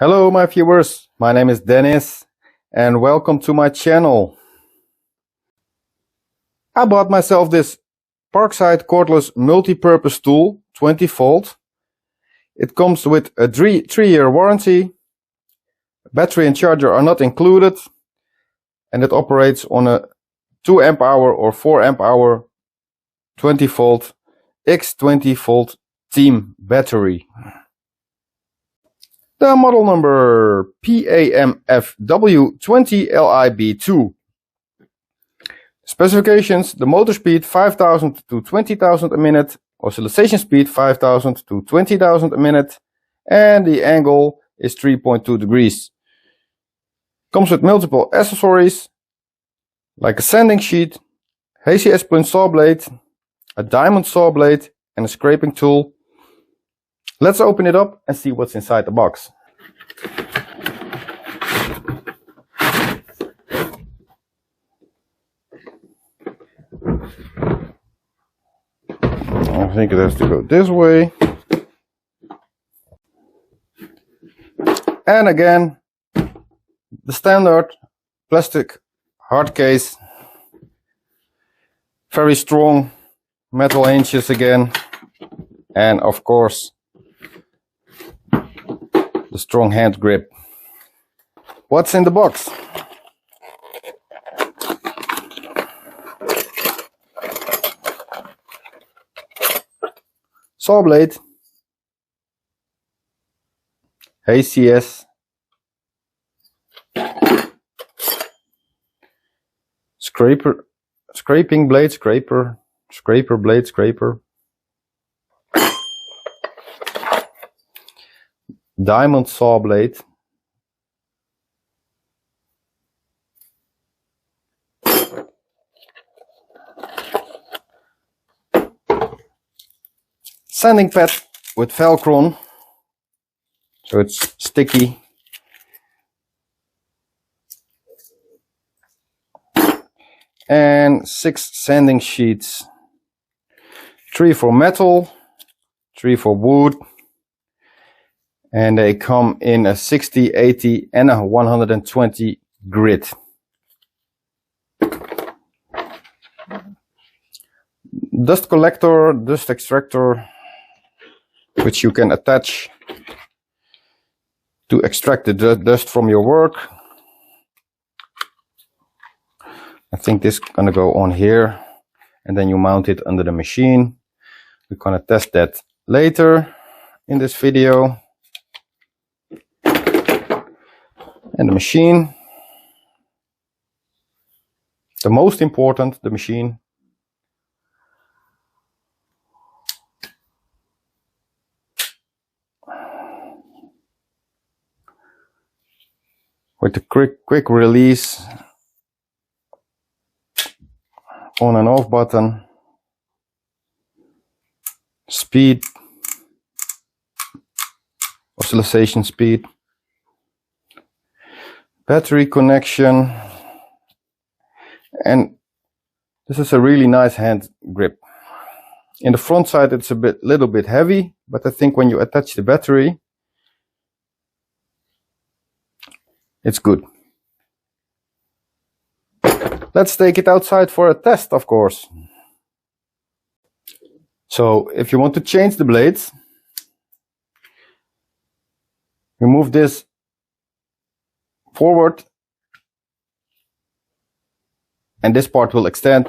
Hello my viewers, my name is Dennis and welcome to my channel. I bought myself this Parkside cordless multi-purpose tool, 20V. It comes with a 3-year warranty. Battery and charger are not included, and it operates on a 2 amp hour or 4 amp hour 20V X20v Team battery. The model number PAMFW 20LIB2. Specifications: the motor speed 5000 to 20,000 a minute, oscillation speed 5000 to 20,000 a minute, and the angle is 3.2 degrees. Comes with multiple accessories like a sanding sheet, HCS plunge saw blade, a diamond saw blade, and a scraping tool. Let's open it up and see what's inside the box. I think it has to go this way. And again, the standard plastic hard case. Very strong metal hinges again. And of course, the strong hand grip. What's in the box? Saw blade, HCS, scraping blade, scraper blade, scraper, diamond saw blade, sanding pad with Velcro, so it's sticky, and 6 sanding sheets, 3 for metal, 3 for wood, and they come in a 60, 80 and a 120 grit. Dust collector, dust extractor, which you can attach to extract the dust from your work. I think this is gonna go on here, and then you mount it under the machine. We're gonna test that later in this video. And the machine, the most important, the machine. With the quick release on and off button, speed, oscillation speed, battery connection, and this is a really nice hand grip. In the front side it's a little bit heavy, but I think when you attach the battery, it's good. Let's take it outside for a test, of course. So if you want to change the blades, you move this forward and this part will extend.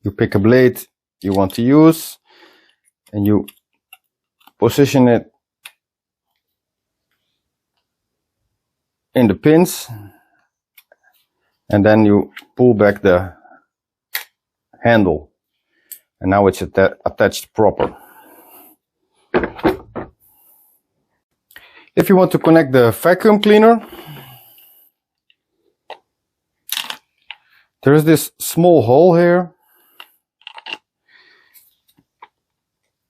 You pick a blade you want to use and you position it in the pins, and then you pull back the handle, and now it's attached proper. If you want to connect the vacuum cleaner, there is this small hole here.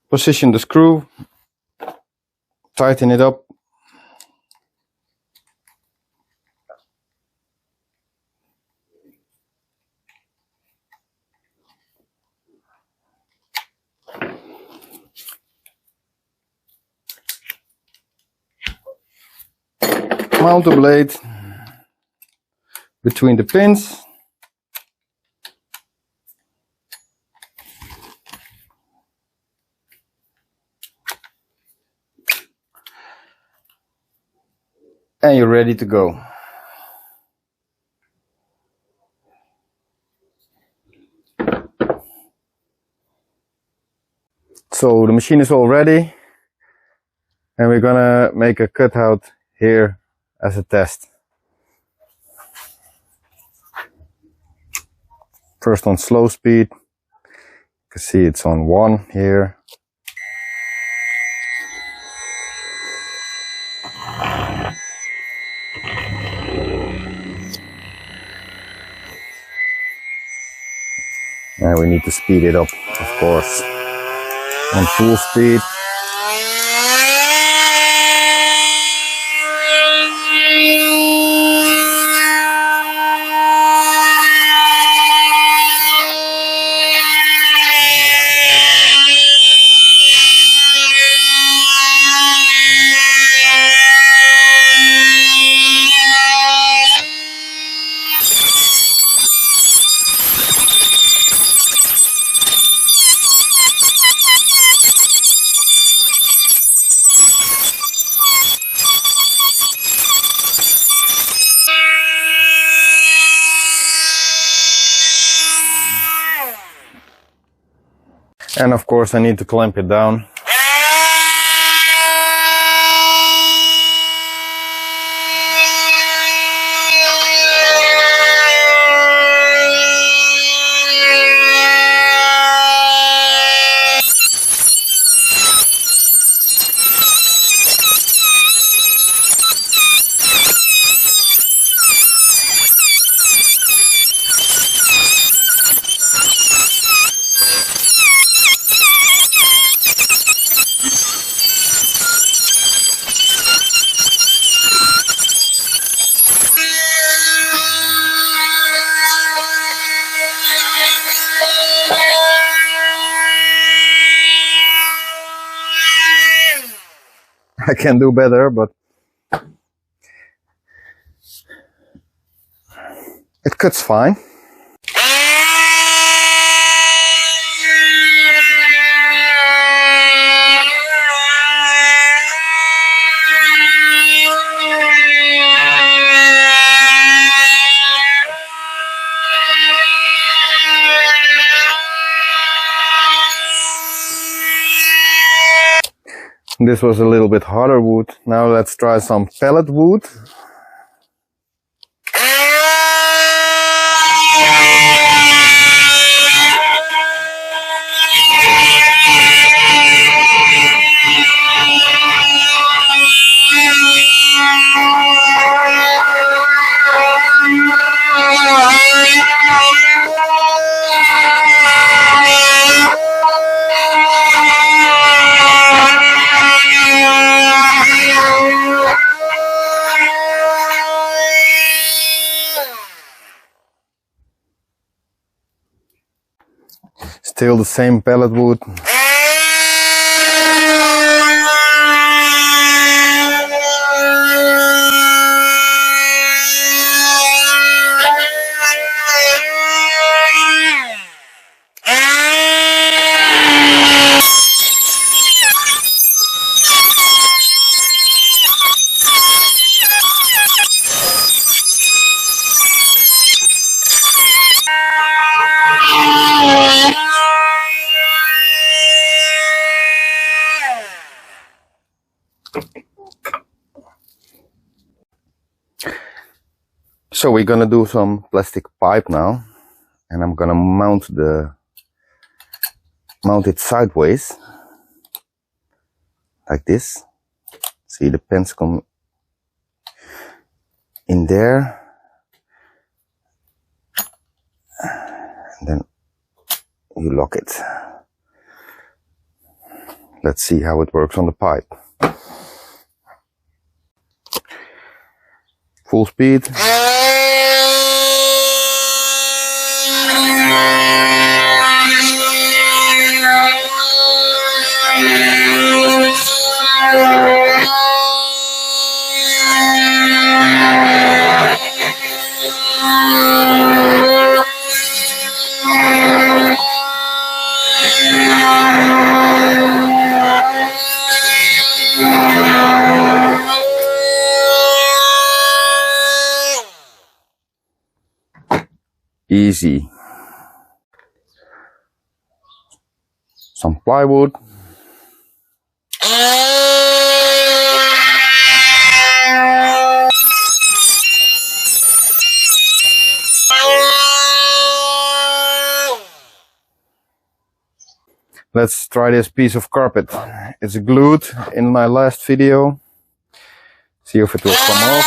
Position the screw, tighten it up, mount the blade between the pins. And you're ready to go. So the machine is all ready, and we're gonna make a cutout here as a test. First on slow speed. You can see it's on 1 here. And we need to speed it up, of course. On full speed. And of course I need to clamp it down. I can do better, but it cuts fine. This was a little bit harder wood. Now let's try some pellet wood. Still the same pellet wood. So we're gonna do some plastic pipe now, and I'm gonna mount it sideways like this. See, the pins come in there, and then you lock it. Let's see how it works on the pipe. Full speed. easy. Some plywood. Let's try this piece of carpet. It's glued in my last video. See if it will come off.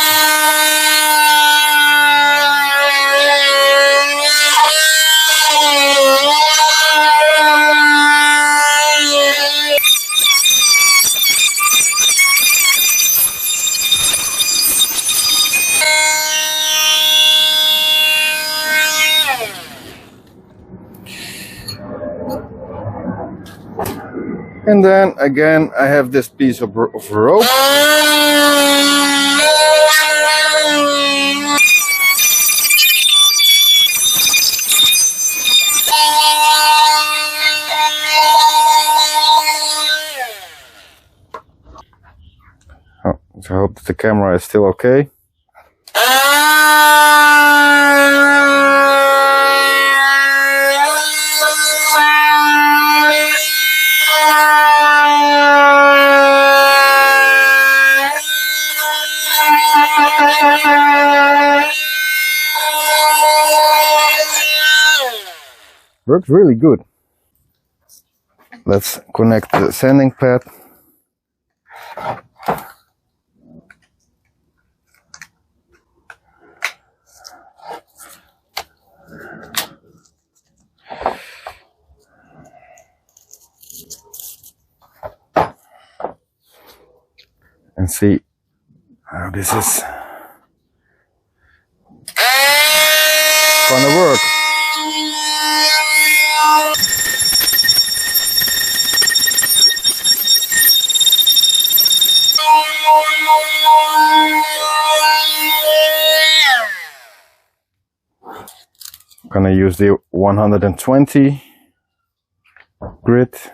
And then again I have this piece of rope. Oh, so I hope that the camera is still okay. Works really good. Let's connect the sanding pad. And see how this is gonna work. I'm gonna use the 120 grit.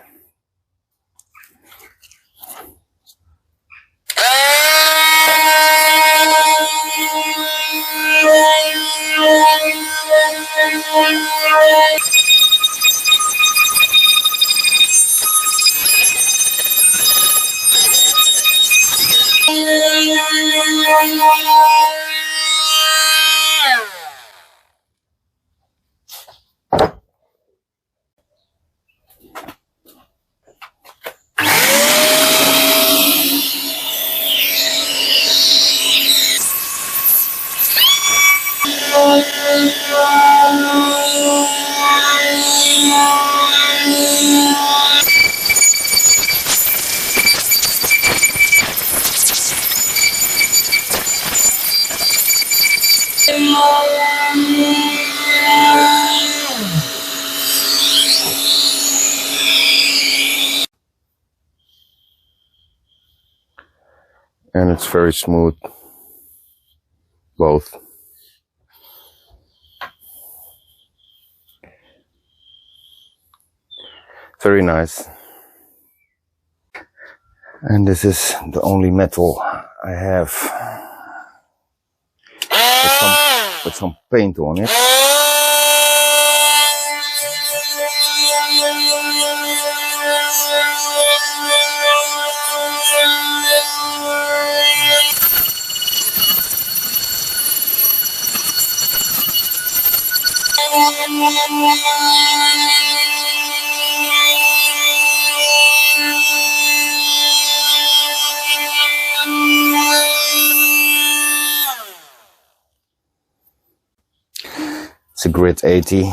And it's very smooth, both. Very nice. And this is the only metal I have with some paint on it. It's a grit 80.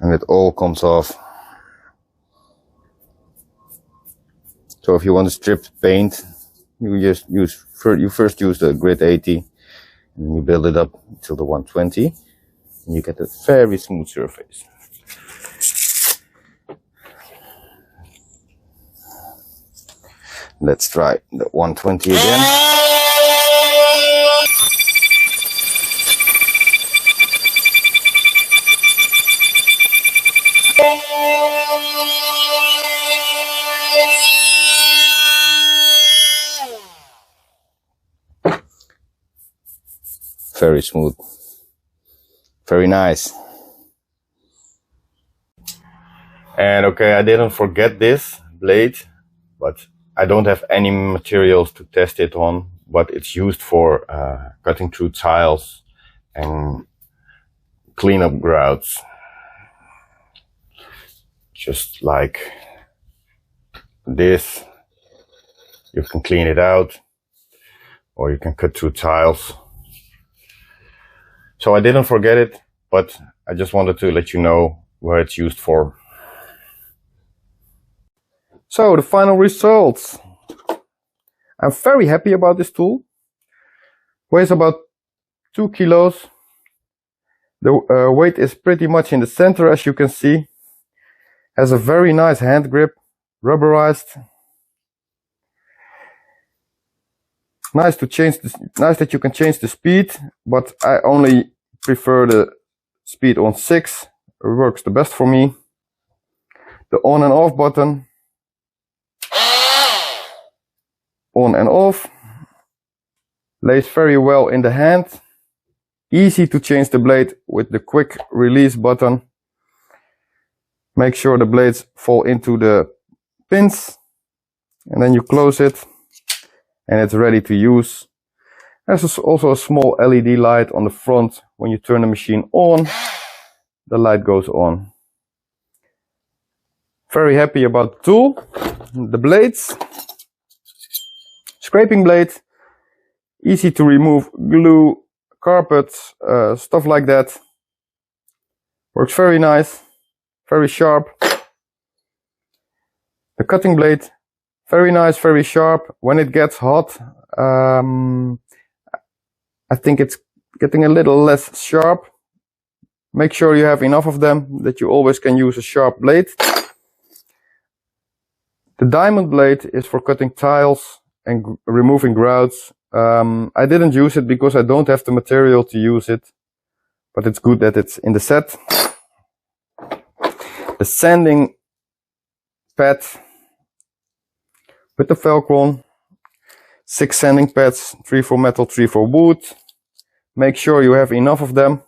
And it all comes off. So if you want to strip paint, you just first use the grit 80, and then you build it up until the 120, and you get a very smooth surface. Let's try the 120 again. Very smooth, very nice. And okay, I didn't forget this blade, but I don't have any materials to test it on, but it's used for cutting through tiles and cleanup grouts. Just like this, you can clean it out, or you can cut through tiles. So I didn't forget it, but I just wanted to let you know where it's used for. So the final results. I'm very happy about this tool. Weighs about 2 kilos. The weight is pretty much in the center, as you can see. Has a very nice hand grip, rubberized. Nice that you can change the speed, but I only prefer the speed on 6. It works the best for me. The on and off button. On and off. Lays very well in the hand. Easy to change the blade with the quick release button. Make sure the blades fall into the pins. And then you close it. And it's ready to use. There's also a small LED light on the front. When you turn the machine on, the light goes on. Very happy about the tool. The blades. Scraping blade. Easy to remove glue, carpets, stuff like that. Works very nice. Very sharp. The cutting blade. Very nice, very sharp. When it gets hot, I think it's getting a little less sharp. Make sure you have enough of them, that you always can use a sharp blade. The diamond blade is for cutting tiles and removing grouts. I didn't use it because I don't have the material to use it, but it's good that it's in the set. The sanding pad with the Velcro, 6 sanding pads, 3 for metal, 3 for wood. Make sure you have enough of them,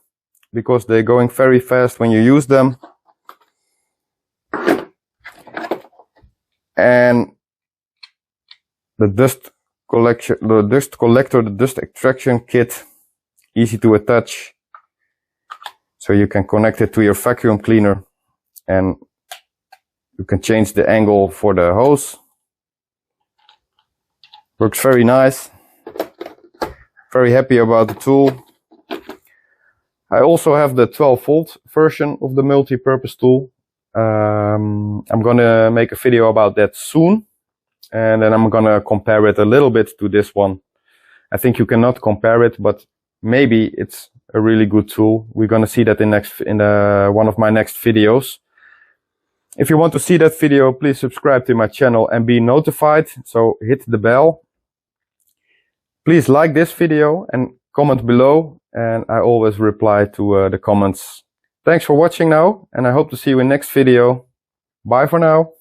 because they're going very fast when you use them. And the dust collector, the dust extraction kit, easy to attach. So you can connect it to your vacuum cleaner, and you can change the angle for the hose. Works very nice. Very happy about the tool. I also have the 12-volt version of the multi-purpose tool. I'm gonna make a video about that soon, and then I'm gonna compare it a little bit to this one. I think you cannot compare it, but maybe it's a really good tool. We're gonna see that in one of my next videos. If you want to see that video, please subscribe to my channel and be notified. So hit the bell. Please like this video and comment below, and I always reply to the comments. Thanks for watching now, and I hope to see you in next video. Bye for now.